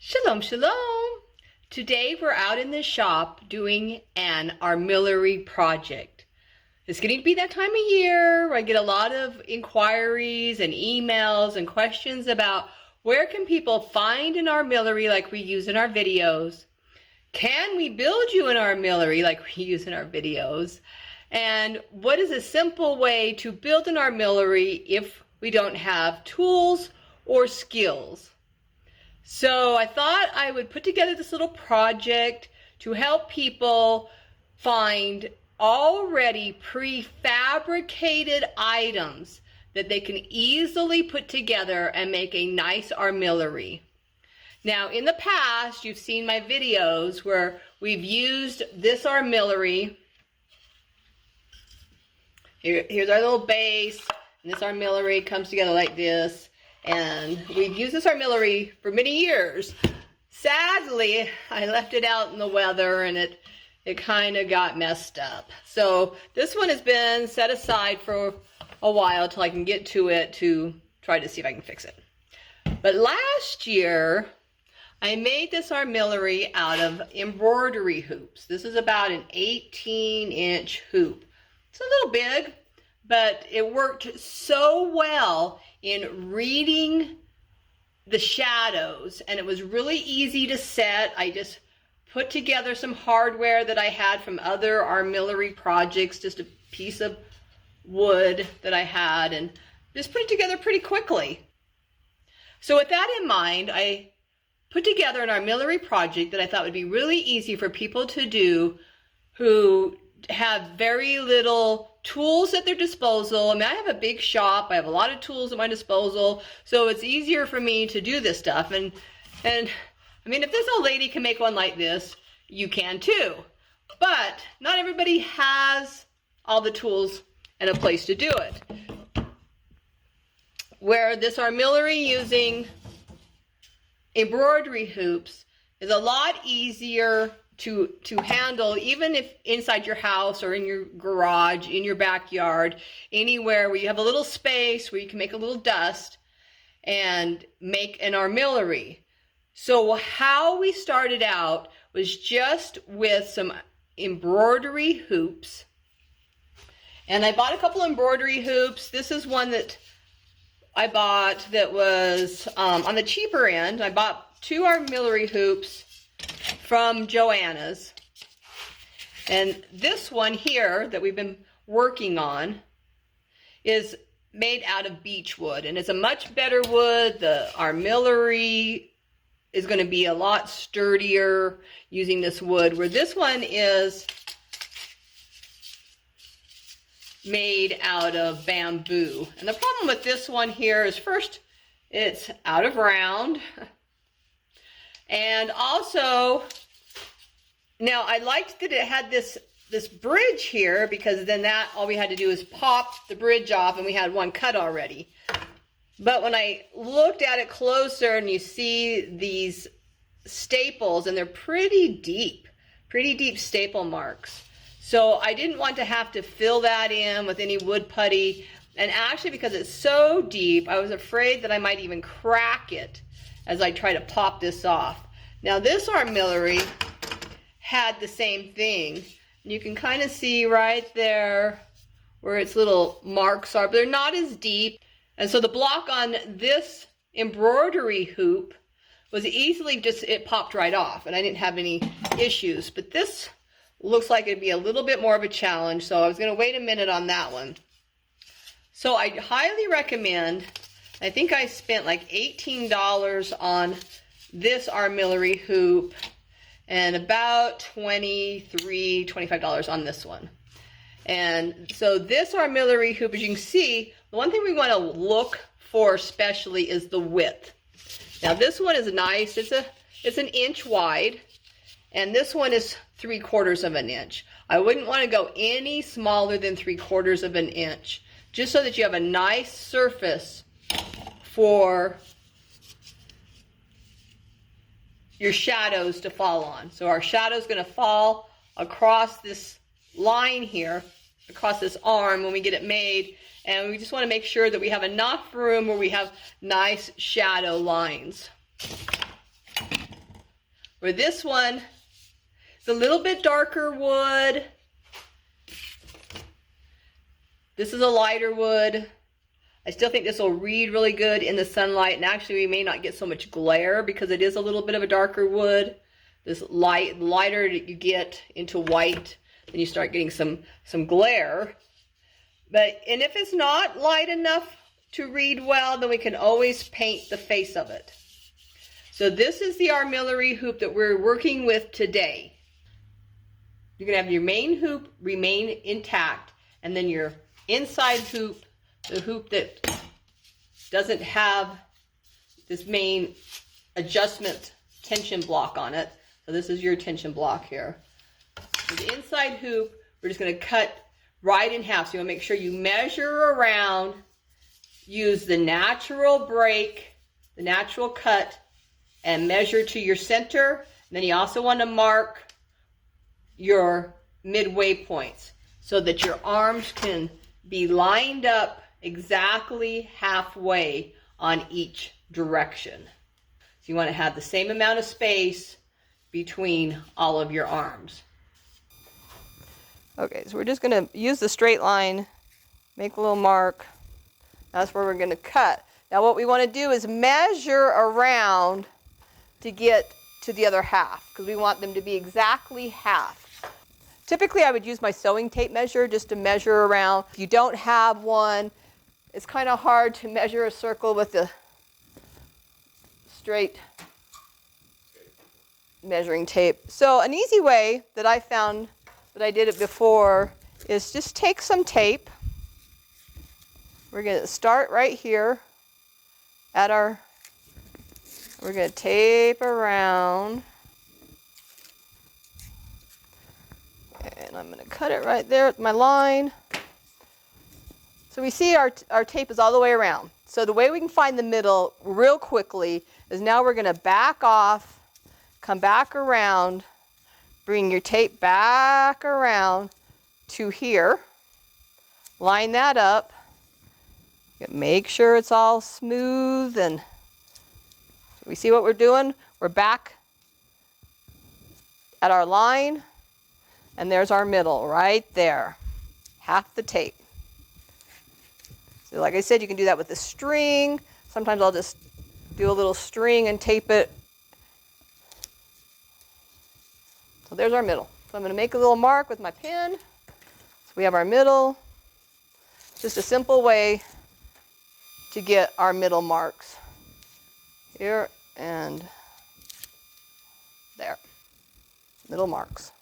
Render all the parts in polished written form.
Shalom, shalom. Today we're out in the shop doing an armillary project. It's getting to be that time of year where I get a lot of inquiries and emails and questions about where can people find an armillary like we use in our videos? Can we build you an armillary like we use in our videos? And what is a simple way to build an armillary if we don't have tools or skills? So I thought I would put together this little project to help people find already prefabricated items that they can easily put together and make a nice armillary. Now, in the past, you've seen my videos where we've used this armillary. Here's our little base, and this armillary comes together like this. And we've used this armillary for many years. Sadly, I left it out in the weather and it kind of got messed up. So this one has been set aside for a while till I can get to it to try to see if I can fix it. But last year, I made this armillary out of embroidery hoops. This is about an 18-inch hoop. It's a little big, but it worked so well in reading the shadows, and it was really easy to set. I just put together some hardware that I had from other armillary projects, just a piece of wood that I had, and just put it together pretty quickly. So with that in mind, I put together an armillary project that I thought would be really easy for people to do who have very little tools at their disposal. I mean, I have a big shop. I have a lot of tools at my disposal, so it's easier for me to do this stuff. And I mean, if this old lady can make one like this, you can too. But not everybody has all the tools and a place to do it. Where this armillary using embroidery hoops is a lot easier to handle, even if inside your house or in your garage, in your backyard, anywhere where you have a little space where you can make a little dust and make an armillary. So how we started out was just with some embroidery hoops. And I bought a couple embroidery hoops. This is one that I bought that was on the cheaper end. I bought 2 armillary hoops from Joanna's, and this one here that we've been working on is made out of beech wood, and it's a much better wood. The armillary is going to be a lot sturdier using this wood, where this one is made out of bamboo. And the problem with this one here is, first, it's out of round. And also, now I liked that it had this bridge here, because then all we had to do is pop the bridge off and we had one cut already. But when I looked at it closer, and you see these staples, and they're pretty deep staple marks. So I didn't want to have to fill that in with any wood putty. And actually, because it's so deep, I was afraid that I might even crack it as I try to pop this off. Now this armillary had the same thing. You can kind of see right there where its little marks are, but they're not as deep. And so the block on this embroidery hoop was easily it popped right off, and I didn't have any issues. But this looks like it'd be a little bit more of a challenge, so I was going to wait a minute on that one. So I highly recommend, I think I spent like $18 on this armillary hoop and about $25 on this one. And so this armillary hoop, as you can see, the one thing we want to look for especially is the width. Now this one is nice. It's an inch wide, and this one is 3/4 of an inch. I wouldn't want to go any smaller than 3/4 of an inch, just so that you have a nice surface for your shadows to fall on. So our shadow is going to fall across this line here, across this arm when we get it made, and we just want to make sure that we have enough room where we have nice shadow lines. Where this one is a little bit darker wood. This is a lighter wood. I still think this will read really good in the sunlight, and actually we may not get so much glare because it is a little bit of a darker wood. This lighter that you get into white, then you start getting some glare. And if it's not light enough to read well, then we can always paint the face of it. So this is the Armillary hoop that we're working with today. You're gonna have your main hoop remain intact, and then your inside hoop, the hoop that doesn't have this main adjustment tension block on it. So this is your tension block here. For the inside hoop, we're just gonna cut right in half. So you wanna make sure you measure around, use the natural break, the natural cut, and measure to your center. And then you also wanna mark your midway points so that your arms can be lined up exactly halfway on each direction. So you want to have the same amount of space between all of your arms. Okay, so we're just going to use the straight line, make a little mark. That's where we're going to cut. Now what we want to do is measure around to get to the other half, because we want them to be exactly half. Typically I would use my sewing tape measure just to measure around. If you don't have one, it's kind of hard to measure a circle with the straight measuring tape. So an easy way that I found that I did it before is just take some tape. We're going to start right here at we're going to tape around. And I'm going to cut it right there at my line. So we see our tape is all the way around. So the way we can find the middle real quickly is now we're going to back off, come back around, bring your tape back around to here, line that up, make sure it's all smooth, and so we see what we're doing. We're back at our line. And there's our middle right there, half the tape. So like I said, you can do that with a string. Sometimes I'll just do a little string and tape it. So there's our middle. So I'm going to make a little mark with my pen. So we have our middle. Just a simple way to get our middle marks. Here and there. Middle marks.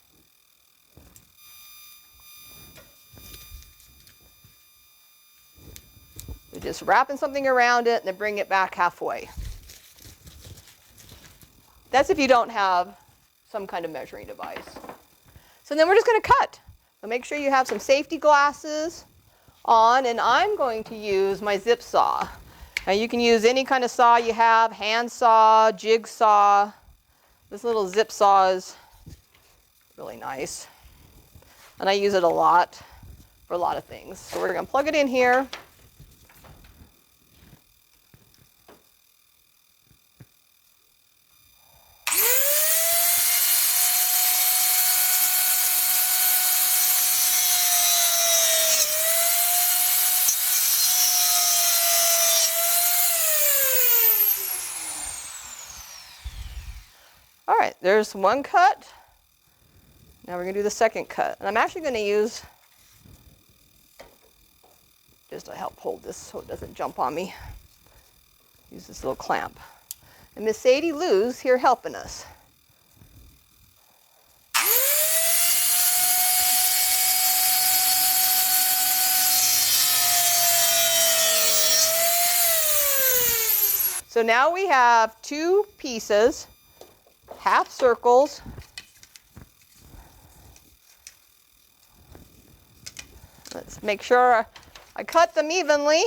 You're just wrapping something around it and then bring it back halfway. That's if you don't have some kind of measuring device. So then we're just going to cut. So make sure you have some safety glasses on, and I'm going to use my zip saw. Now you can use any kind of saw you have, hand saw, jig saw. This little zip saw is really nice. And I use it a lot for a lot of things. So we're going to plug it in here. All right, there's one cut. Now we're going to do the second cut. And I'm actually going to use, just to help hold this so it doesn't jump on me, use this little clamp. And Miss Sadie Lou's here helping us. So now we have two pieces, half circles. Let's make sure I cut them evenly.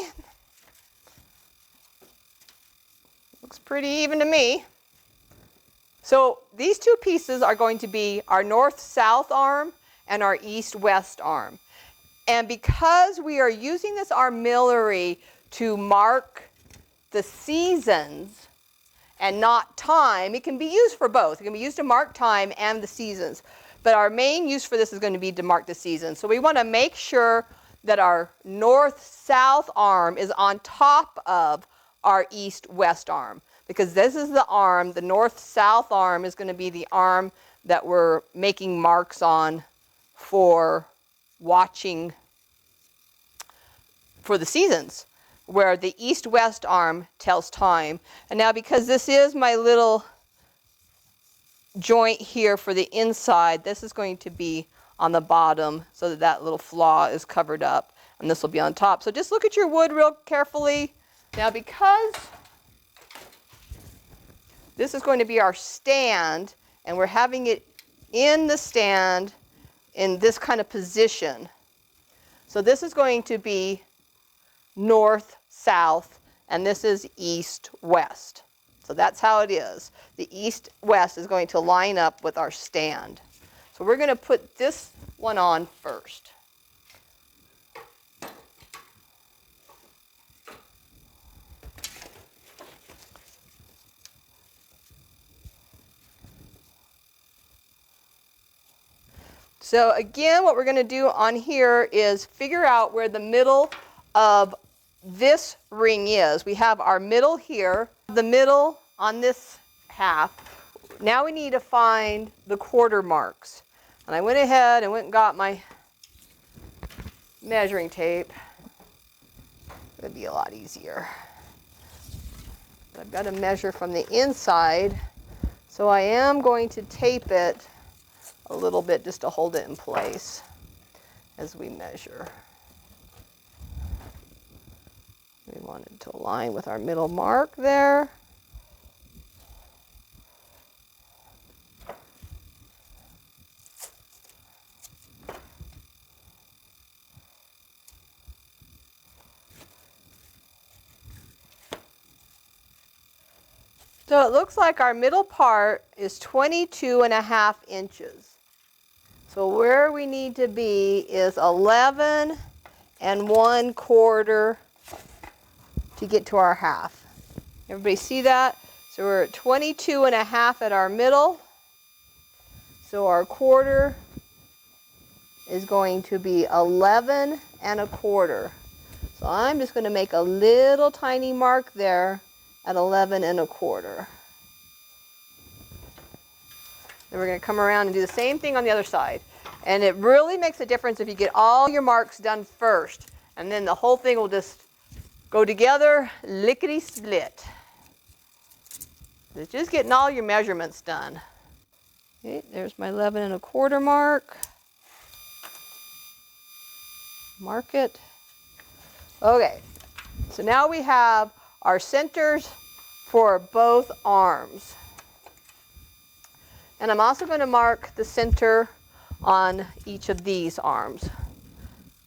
Looks pretty even to me. So these two pieces are going to be our north-south arm and our east-west arm. And because we are using this armillary to mark the seasons and not time. It can be used for both. It can be used to mark time and the seasons. But our main use for this is going to be to mark the season. So we want to make sure that our north-south arm is on top of our east-west arm. Because this is the arm, the north-south arm is going to be the arm that we're making marks on for watching for the seasons, where the east-west arm tells time. And now because this is my little joint here for the inside, this is going to be on the bottom so that that little flaw is covered up, and this will be on top. So just look at your wood real carefully. Now because this is going to be our stand, and we're having it in the stand in this kind of position. So this is going to be north, south, and this is east, west. So that's how it is. The east-west is going to line up with our stand. So we're going to put this one on first. So again, what we're going to do on here is figure out where the middle of this ring is. We have our middle here, the middle on this half. Now we need to find the quarter marks. And I went ahead and went and got my measuring tape. It would be a lot easier. I've got to measure from the inside, so I am going to tape it a little bit just to hold it in place as we measure. We want it to align with our middle mark there. So it looks like our middle part is 22.5 inches. So where we need to be is 11 1/4 to get to our half. Everybody see that? So we're at 22.5 at our middle. So our quarter is going to be 11 1/4. So I'm just going to make a little tiny mark there at 11 1/4. Then we're going to come around and do the same thing on the other side. And it really makes a difference if you get all your marks done first, and then the whole thing will just go together lickety-split. It's just getting all your measurements done. Okay, there's my 11 1/4 mark. Mark it. Okay, so now we have our centers for both arms. And I'm also going to mark the center on each of these arms,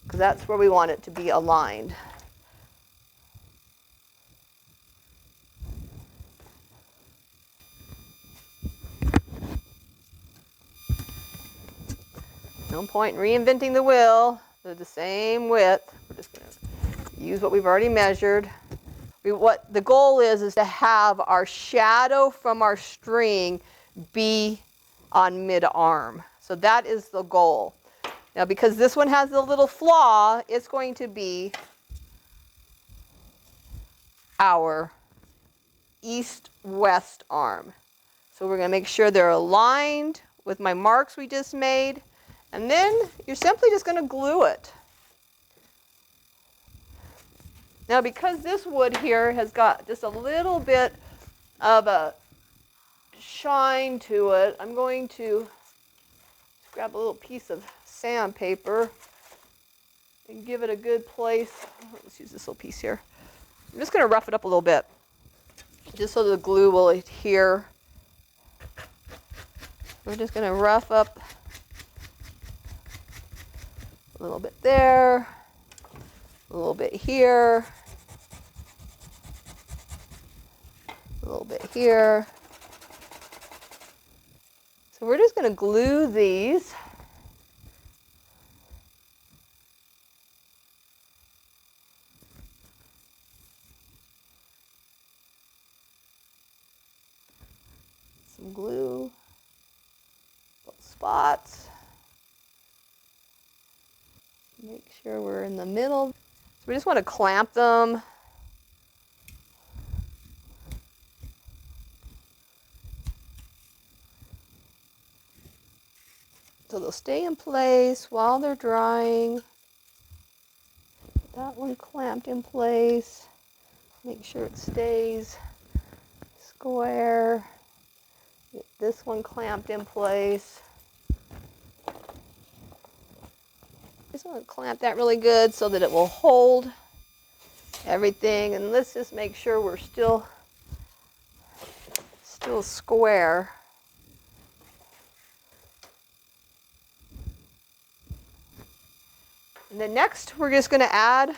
because that's where we want it to be aligned. No point in reinventing the wheel. They're the same width. We're just going to use what we've already measured. What the goal is to have our shadow from our string be on mid-arm. So that is the goal. Now because this one has a little flaw, it's going to be our east-west arm. So we're going to make sure they're aligned with my marks we just made. And then you're simply just going to glue it. Now because this wood here has got just a little bit of a shine to it, I'm going to grab a little piece of sandpaper and give it a good place. Let's use this little piece here. I'm just going to rough it up a little bit, just so the glue will adhere. We're just going to rough up a little bit there, a little bit here, a little bit here. So we're just going to glue these. some glue, little spots. Make sure we're in the middle. So we just want to clamp them. So they'll stay in place while they're drying. That one clamped in place. Make sure it stays square. Get this one clamped in place. Just want to clamp that really good so that it will hold everything. And let's just make sure we're still square. And then next, we're just going to add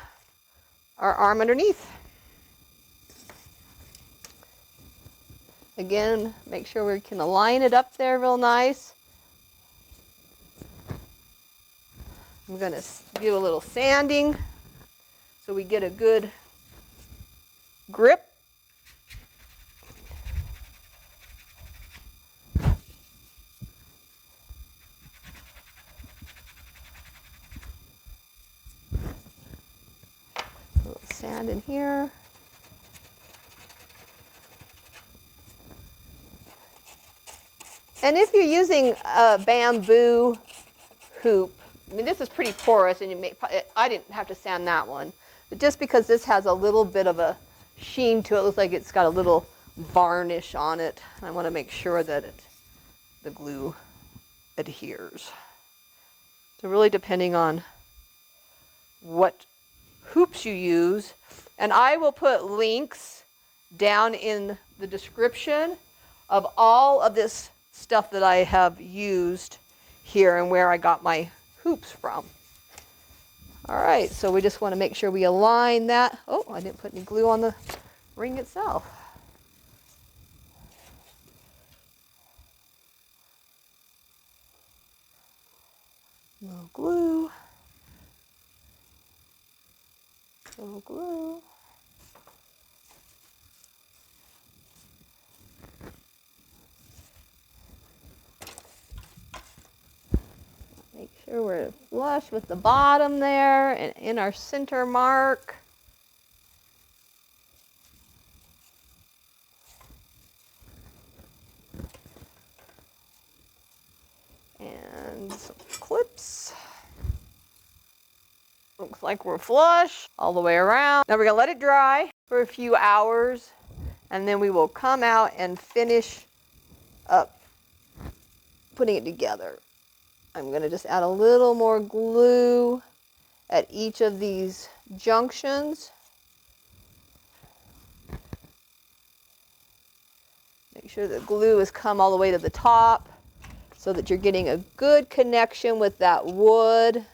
our arm underneath. Again, make sure we can align it up there real nice. I'm going to do a little sanding so we get a good grip. A little sand in here. And if you're using a bamboo hoop, I mean, this is pretty porous, and I didn't have to sand that one. But just because this has a little bit of a sheen to it, looks like it's got a little varnish on it. I want to make sure that the glue adheres. So really depending on what hoops you use. And I will put links down in the description of all of this stuff that I have used here and where I got my hoops from. All right, so we just want to make sure we align that. Oh, I didn't put any glue on the ring itself. A little glue. A little glue. Make sure we're flush with the bottom there and in our center mark. And some clips. Looks like we're flush all the way around. Now we're going to let it dry for a few hours, and then we will come out and finish up putting it together. I'm going to just add a little more glue at each of these junctions. Make sure the glue has come all the way to the top so that you're getting a good connection with that wood.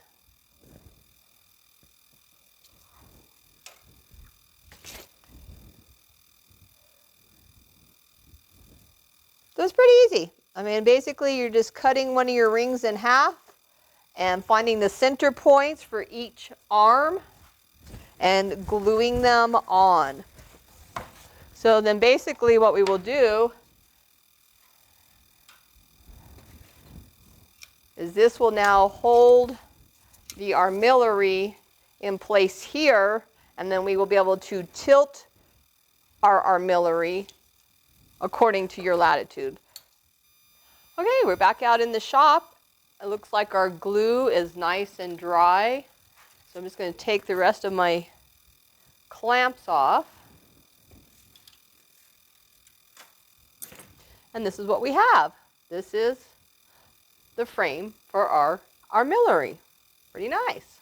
So it's pretty easy. I mean, basically you're just cutting one of your rings in half and finding the center points for each arm and gluing them on. So then basically what we will do is this will now hold the armillary in place here, and then we will be able to tilt our armillary according to your latitude. Okay, we're back out in the shop. It looks like our glue is nice and dry. So I'm just going to take the rest of my clamps off. And this is what we have. This is the frame for our armillary. Pretty nice.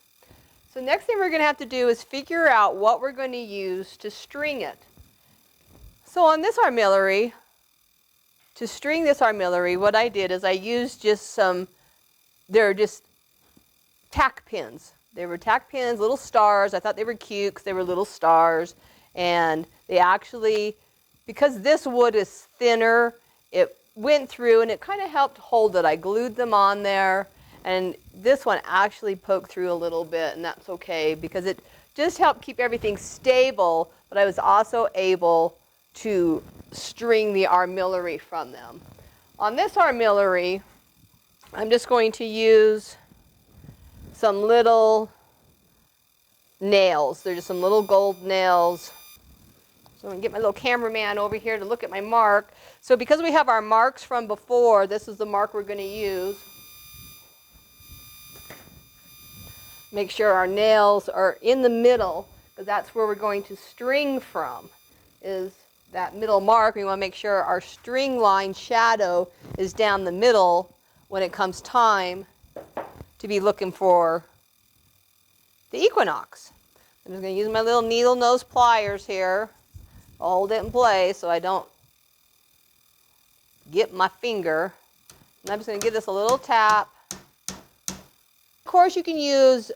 So next thing we're going to have to do is figure out what we're going to use to string it. So on this armillary, to string this armillary, what I did is I used just they're just tack pins. They were tack pins, little stars. I thought they were cute because they were little stars. And they actually, because this wood is thinner, it went through and it kind of helped hold it. I glued them on there. And this one actually poked through a little bit, and that's okay because it just helped keep everything stable, but I was also able to string the armillary from them. On this armillary, I'm just going to use some little nails. They're just some little gold nails. So I'm going to get my little cameraman over here to look at my mark. So because we have our marks from before, this is the mark we're going to use. Make sure our nails are in the middle, because that's where we're going to string from, is that middle mark. We want to make sure our string line shadow is down the middle when it comes time to be looking for the equinox. I'm just going to use my little needle nose pliers here. I'll hold it in place so I don't get my finger. And I'm just going to give this a little tap. Of course, you can use,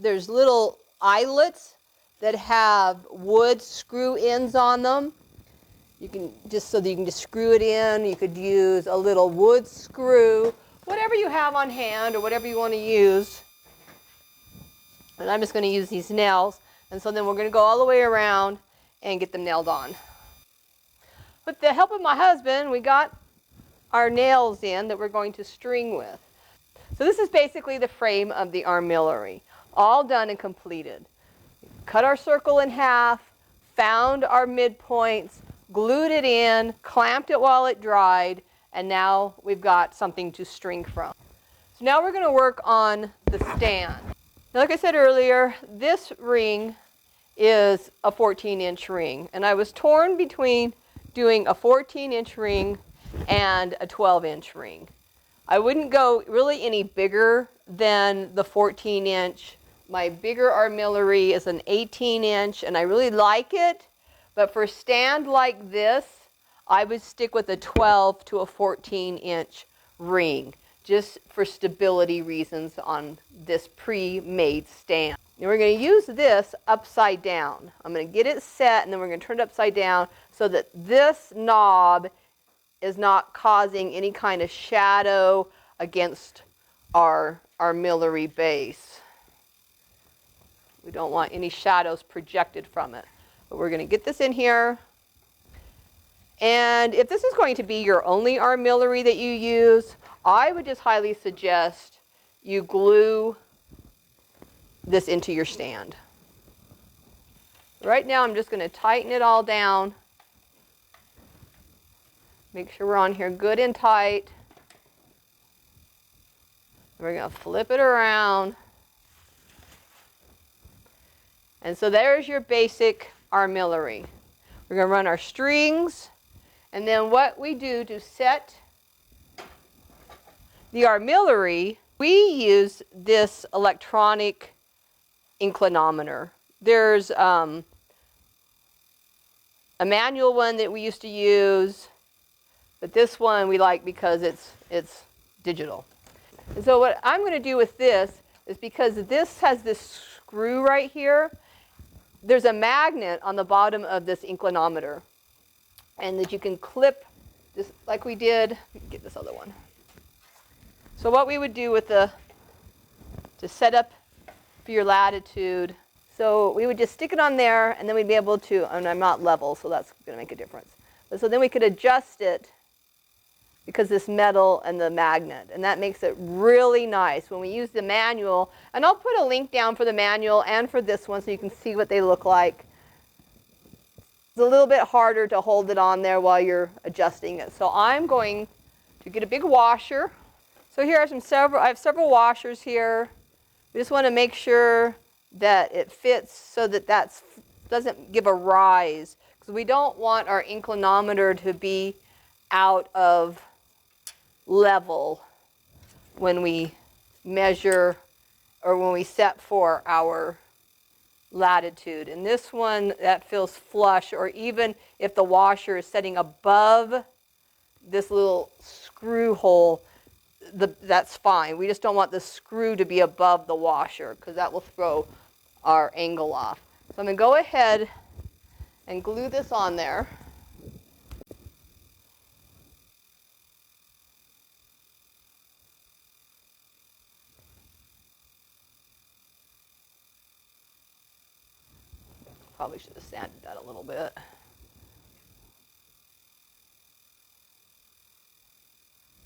there's little eyelets that have wood screw ends on them. You can just, so that you can just screw it in. You could use a little wood screw, whatever you have on hand or whatever you want to use. And I'm just going to use these nails. And so then we're going to go all the way around and get them nailed on. With the help of my husband, we got our nails in that we're going to string with. So this is basically the frame of the armillary, all done and completed. Cut our circle in half, found our midpoints, glued it in, clamped it while it dried, and now we've got something to string from. So now we're going to work on the stand. Now, like I said earlier, this ring is a 14-inch ring, and I was torn between doing a 14-inch ring and a 12-inch ring. I wouldn't go really any bigger than the 14-inch. My bigger armillary is an 18-inch, and I really like it. But for a stand like this, I would stick with a 12 to a 14-inch ring, just for stability reasons on this pre-made stand. And we're going to use this upside down. I'm going to get it set, and then we're going to turn it upside down so that this knob is not causing any kind of shadow against our armillary base. We don't want any shadows projected from it. But we're going to get this in here. And if this is going to be your only armillary that you use, I would just highly suggest you glue this into your stand. Right now I'm just going to tighten it all down. Make sure we're on here good and tight. We're going to flip it around. And so there's your basic armillary. We're going to run our strings. And then what we do to set the armillary, we use this electronic inclinometer. There's a manual one that we used to use. But this one we like because it's digital. And so what I'm going to do with this is, because this has this screw right here, there's a magnet on the bottom of this inclinometer. And that you can clip, just like we did. Get this other one. So what we would do with to set up for your latitude, so we would just stick it on there, and then we'd be able to, and I'm not level, so that's going to make a difference. But so then we could adjust it, because this metal and the magnet, and that makes it really nice when we use the manual. And I'll put a link down for the manual and for this one so you can see what they look like. It's a little bit harder to hold it on there while you're adjusting it. So I'm going to get a big washer. So here are I have several washers here. We just want to make sure that it fits so that doesn't give a rise, because we don't want our inclinometer to be out of level when we measure or when we set for our latitude. And this one, that feels flush, or even if the washer is setting above this little screw hole, that's fine. We just don't want the screw to be above the washer, because that will throw our angle off. So I'm going to go ahead and glue this on there. Probably should have sanded that a little bit.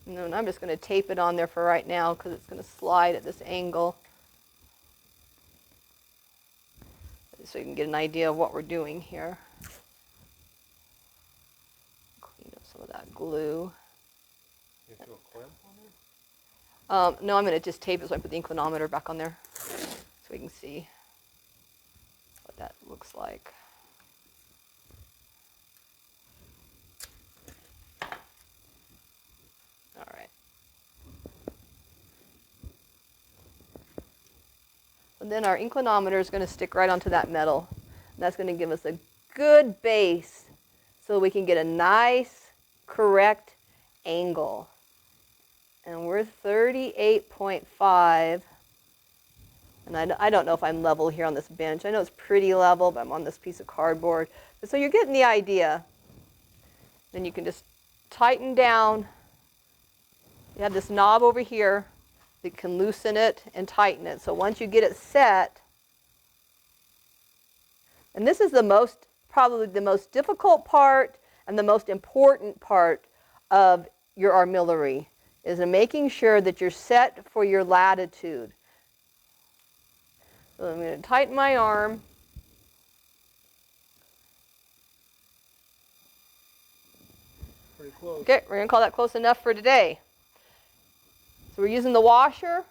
And then I'm just going to tape it on there for right now because it's going to slide at this angle. So you can get an idea of what we're doing here. Clean up some of that glue. You do a clamp on it? No, I'm going to just tape it so I put the inclinometer back on there so we can see what that looks like. All right. And then our inclinometer is going to stick right onto that metal. And that's going to give us a good base so we can get a nice, correct angle. And we're 38.5. And I don't know if I'm level here on this bench. I know it's pretty level, but I'm on this piece of cardboard. But so you're getting the idea. Then you can just tighten down. You have this knob over here that can loosen it and tighten it. So once you get it set, and this is probably the most difficult part and the most important part of your armillary, is in making sure that you're set for your latitude. So I'm going to tighten my arm. Pretty close. Okay, we're going to call that close enough for today. So we're using the washer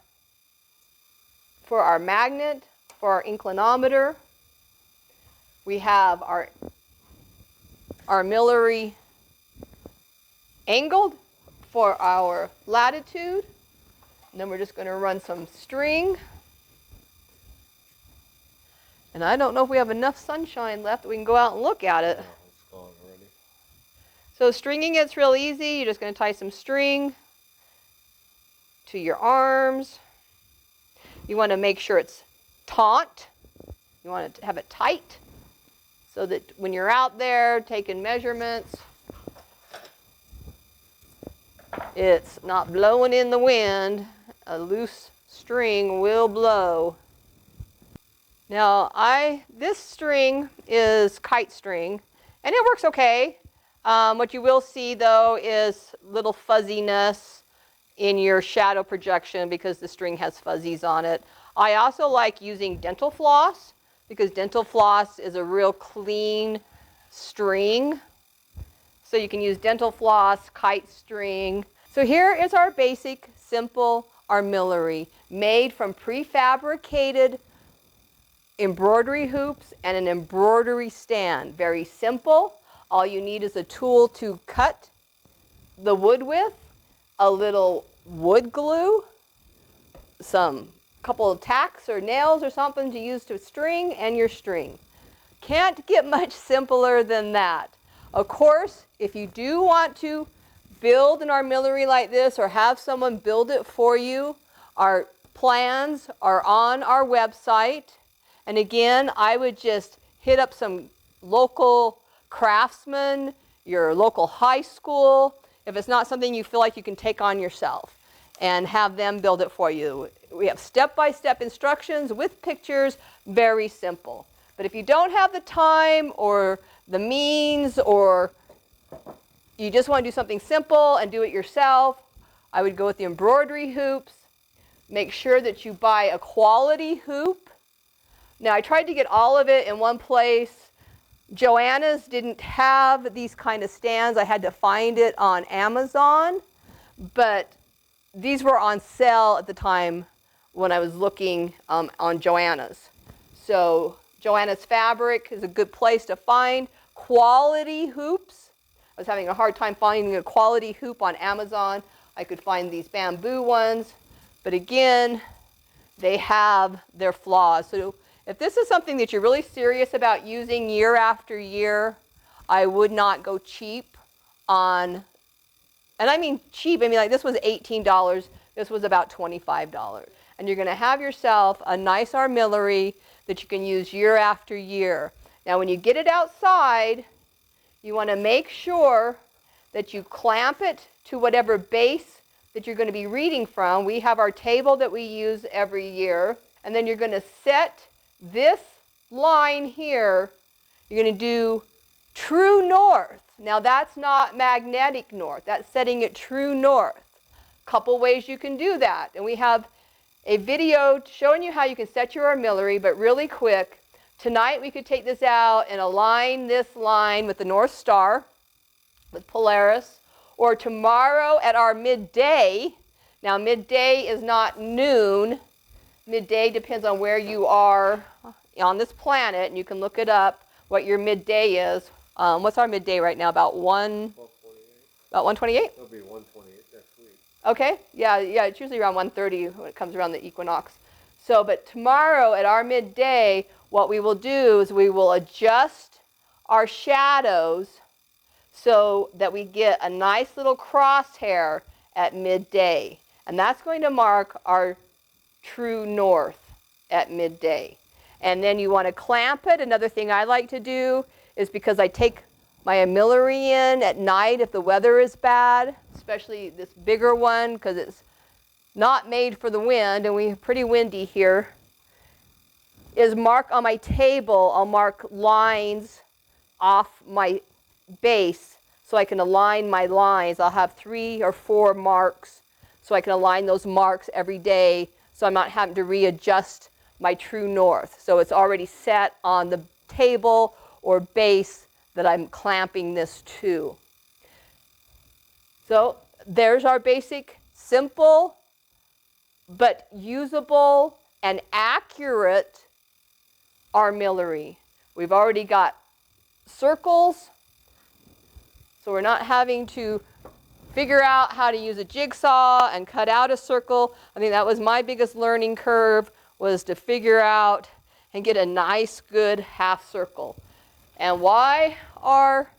for our magnet, for our inclinometer. We have our armillary angled for our latitude. And then we're just going to run some string. And I don't know if we have enough sunshine left that we can go out and look at it. No, it's gone already. So stringing it's real easy. You're just going to tie some string to your arms. You want to make sure it's taut. You want to have it tight so that when you're out there taking measurements, it's not blowing in the wind. A loose string will blow. Now this string is kite string and it works okay. What you will see though is little fuzziness in your shadow projection because the string has fuzzies on it. I also like using dental floss because dental floss is a real clean string. So you can use dental floss, kite string. So here is our basic, simple armillary made from prefabricated embroidery hoops and an embroidery stand. Very simple. All you need is a tool to cut the wood with, a little wood glue, some couple of tacks or nails or something to use to string, and your string. Can't get much simpler than that. Of course, if you do want to build an armillary like this or have someone build it for you, our plans are on our website. And again, I would just hit up some local craftsmen, your local high school, if it's not something you feel like you can take on yourself, and have them build it for you. We have step-by-step instructions with pictures, very simple. But if you don't have the time or the means, or you just want to do something simple and do it yourself, I would go with the embroidery hoops. Make sure that you buy a quality hoop. Now, I tried to get all of it in one place. Joanna's didn't have these kind of stands. I had to find it on Amazon, but these were on sale at the time when I was looking on Joanna's. So Joanna's Fabric is a good place to find quality hoops. I was having a hard time finding a quality hoop on Amazon. I could find these bamboo ones, but again, they have their flaws. So if this is something that you're really serious about using year after year, I would not go cheap on, and I mean cheap, I mean like this was $18, this was about $25. And you're going to have yourself a nice armillary that you can use year after year. Now when you get it outside, you want to make sure that you clamp it to whatever base that you're going to be reading from. We have our table that we use every year, and then you're going to set this line here, you're going to do true north. Now that's not magnetic north, that's setting it true north. couple ways you can do that. And we have a video showing you how you can set your armillary, but really quick. Tonight we could take this out and align this line with the North Star, with Polaris, or tomorrow at our midday. Now midday is not noon. Midday depends on where you are on this planet, and you can look it up what your midday is. What's our midday right now? About 1:28? It'll be 1:28 next week. Okay, yeah, it's usually around 1:30 when it comes around the equinox. So, but tomorrow at our midday, what we will do is we will adjust our shadows so that we get a nice little crosshair at midday. And that's going to mark our true north at midday. And then you want to clamp it. Another thing I like to do is, because I take my armillary in at night if the weather is bad, especially this bigger one because it's not made for the wind and we're pretty windy here, is mark on my table. I'll mark lines off my base so I can align my lines. I'll have 3 or 4 marks so I can align those marks every day so I'm not having to readjust my true north. So it's already set on the table or base that I'm clamping this to. So there's our basic, simple, but usable and accurate armillary. We've already got circles, so we're not having to figure out how to use a jigsaw and cut out a circle. I think that was my biggest learning curve, was to figure out and get a nice, good half circle. And why are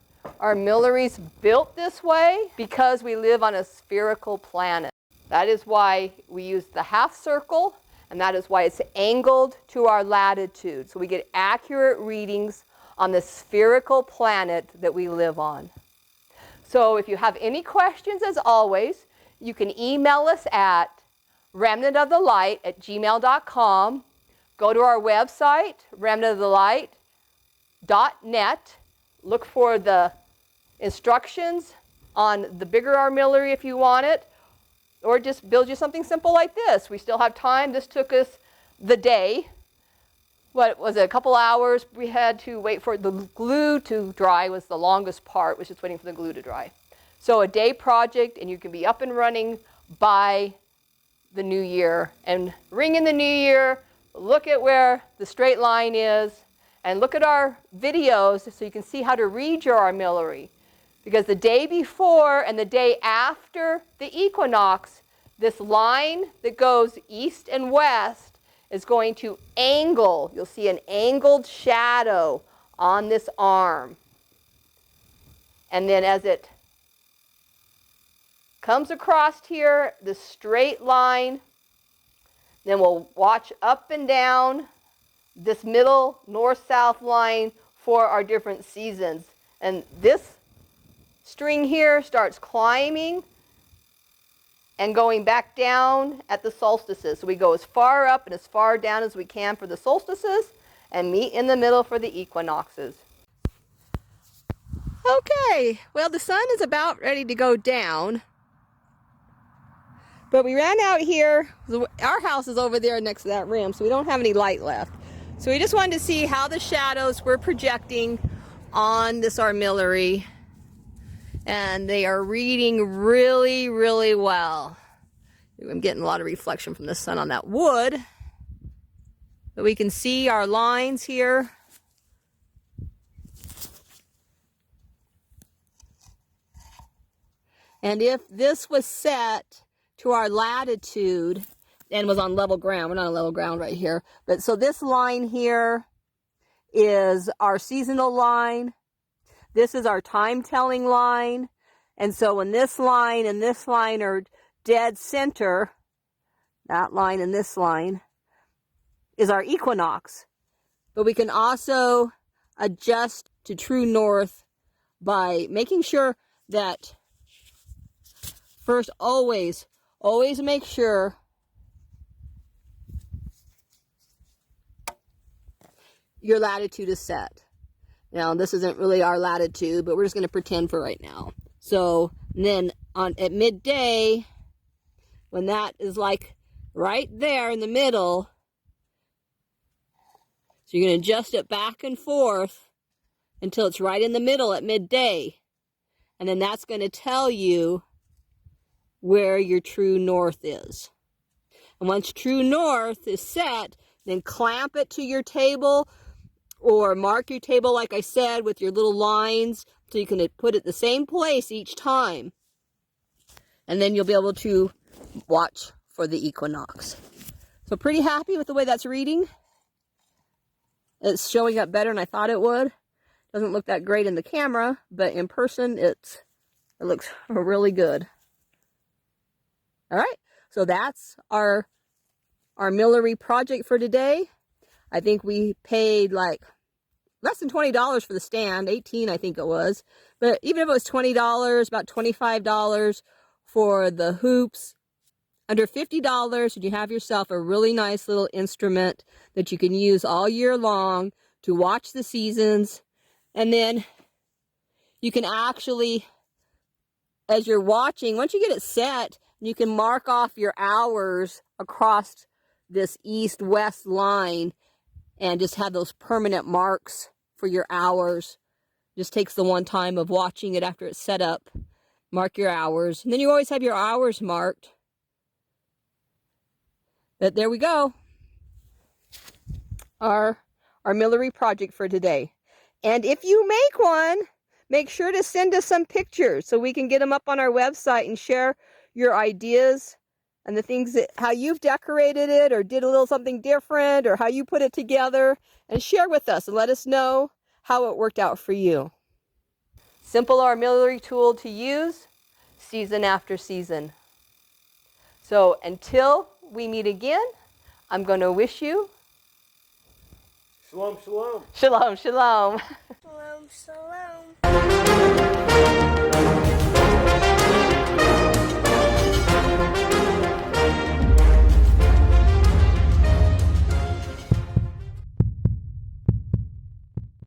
armillaries built this way? Because we live on a spherical planet. That is why we use the half circle, and that is why it's angled to our latitude. So we get accurate readings on the spherical planet that we live on. So if you have any questions, as always, you can email us at remnantofthelight@gmail.com. Go to our website, remnantofthelight.net. Look for the instructions on the bigger armillary if you want it, or just build you something simple like this. We still have time. This took us the day. What was it, a couple hours? We had to wait for the glue to dry, was the longest part, was just waiting for the glue to dry. So a day project, and you can be up and running by the new year. And ring in the new year, look at where the straight line is, and look at our videos so you can see how to read your armillary. Because the day before and the day after the equinox, this line that goes east and west is going to angle. You'll see an angled shadow on this arm. And then as it comes across here, the straight line, then we'll watch up and down this middle north-south line for our different seasons. And this string here starts climbing and going back down at the solstices. So we go as far up and as far down as we can for the solstices and meet in the middle for the equinoxes. Okay, well, the sun is about ready to go down. But we ran out here. Our house is over there next to that rim, so we don't have any light left. So we just wanted to see how the shadows were projecting on this armillary. And they are reading really, really well. I'm getting a lot of reflection from the sun on that wood. But we can see our lines here. And if this was set to our latitude and was on level ground, we're not on level ground right here, but so this line here is our seasonal line. This is our time-telling line. And so when this line and this line are dead center, that line and this line is our equinox. But we can also adjust to true north by making sure that first, always make sure your latitude is set. Now, this isn't really our latitude, but we're just going to pretend for right now. So then at midday, when that is like right there in the middle. So you're going to adjust it back and forth until it's right in the middle at midday. And then that's going to tell you where your true north is. And once true north is set, then clamp it to your table or mark your table, like I said, with your little lines so you can put it the same place each time. And then you'll be able to watch for the equinox. So pretty happy with the way that's reading. It's showing up better than I thought it would. Doesn't look that great in the camera, but in person it looks really good. All right, so that's our Armillary project for today. I think we paid like less than $20 for the stand, $18 I think it was. But even if it was $20, about $25 for the hoops, under $50, and you have yourself a really nice little instrument that you can use all year long to watch the seasons. And then you can actually, as you're watching, once you get it set, you can mark off your hours across this east-west line and just have those permanent marks for your hours. Just takes the one time of watching it after it's set up. Mark your hours. And then you always have your hours marked. But there we go. Our Armillary project for today. And if you make one, make sure to send us some pictures so we can get them up on our website and share your ideas and the things that, how you've decorated it or did a little something different or how you put it together, and share with us and let us know how it worked out for you. Simple armillary tool to use season after season. So until we meet again, I'm going to wish you Shalom, shalom. shalom, shalom. Shalom, shalom.